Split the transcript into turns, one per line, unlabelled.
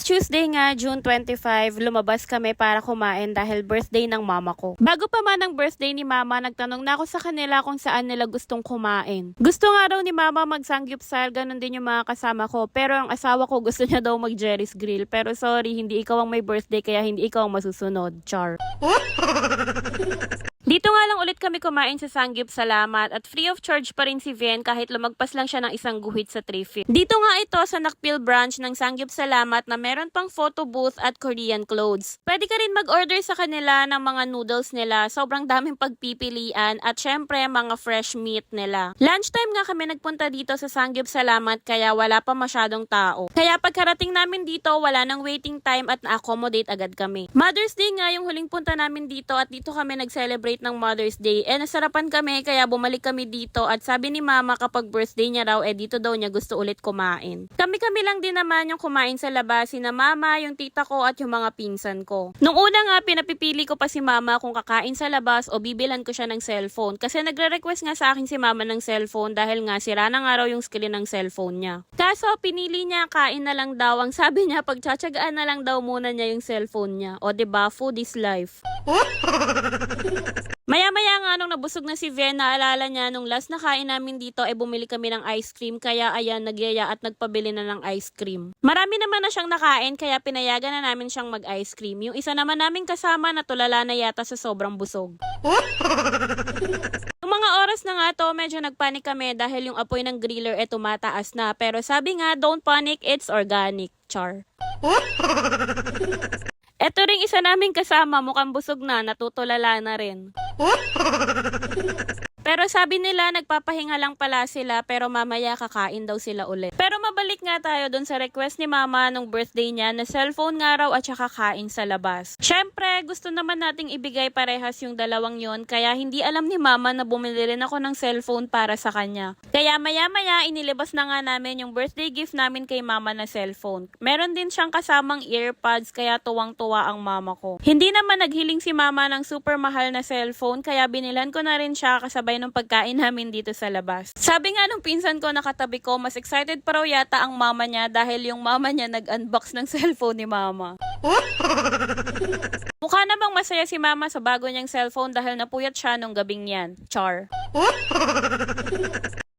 Last Tuesday nga, June 25, lumabas kami para kumain dahil birthday ng mama ko. Bago pa man ang birthday ni mama, nagtanong na ako sa kanila kung saan nila gustong kumain. Gusto nga raw ni mama mag-sangyupsal, ganun din yung mga kasama ko. Pero ang asawa ko gusto niya daw mag-Jerry's Grill. Pero sorry, hindi ikaw ang may birthday kaya hindi ikaw ang masusunod. Char. Dito nga lang ulit kami kumain sa Sangyup Salamat at free of charge pa rin si Vien kahit lumagpas lang siya ng isang guhit sa 3 feet. Dito nga ito sa Nakpil branch ng Sangyup Salamat na meron pang photo booth at Korean clothes. Pwede ka rin mag-order sa kanila ng mga noodles nila, sobrang daming pagpipilian at syempre mga fresh meat nila. Lunchtime nga kami nagpunta dito sa Sangyup Salamat kaya wala pa masyadong tao. Kaya pagkarating namin dito wala nang waiting time at na-accommodate agad kami. Mother's Day nga yung huling punta namin dito at dito kami nag-celebrate ng Mother's Day. Nasarapan kami kaya bumalik kami dito at sabi ni mama kapag birthday niya raw dito daw niya gusto ulit kumain. Kami lang din naman yung kumain sa labas, sina mama, yung tita ko at yung mga pinsan ko. Nung una nga pinapipili ko pa si mama kung kakain sa labas o bibilan ko siya ng cellphone kasi nagre-request nga sa akin si mama ng cellphone dahil nga sira na nga raw yung screen ng cellphone niya. Kaso pinili niya kain na lang daw, ang sabi niya pagtsatsagaan na lang daw muna niya yung cellphone niya. O diba, food is life. Maya-maya nga nung nabusog na si Vien, naalala niya nung last na kain namin dito bumili kami ng ice cream kaya ayan nagyaya at nagpabili na ng ice cream. Marami naman na siyang nakain kaya pinayagan na namin siyang mag-ice cream. Yung isa naman naming kasama na tulala na yata sa sobrang busog. Nung mga oras na nga to, medyo nagpanik kami dahil yung apoy ng griller tumataas na. Pero sabi nga, don't panic, it's organic. Char. Eto ring isa naming kasama, mukhang busog na, natutulala na rin. Pero sabi nila, nagpapahinga lang pala sila pero mamaya kakain daw sila ulit. Pero mabalik nga tayo dun sa request ni mama nung birthday niya na cellphone nga raw at saka kain sa labas. Syempre, gusto naman nating ibigay parehas yung dalawang yon kaya hindi alam ni mama na bumili rin ako ng cellphone para sa kanya. Kaya maya-maya, inilabas na nga namin yung birthday gift namin kay mama na cellphone. Meron din siyang kasamang earpods kaya tuwang-tuwa ang mama ko. Hindi naman naghiling si mama ng super mahal na cellphone kaya binilhan ko na rin siya kasabay ng pagkain namin dito sa labas. Sabi nga nung pinsan ko nakatabi ko, mas excited pa raw yata ang mama niya dahil yung mama niya nag-unbox ng cellphone ni mama. Mukha namang masaya si mama sa bago niyang cellphone dahil napuyat siya nung gabing yan. Char.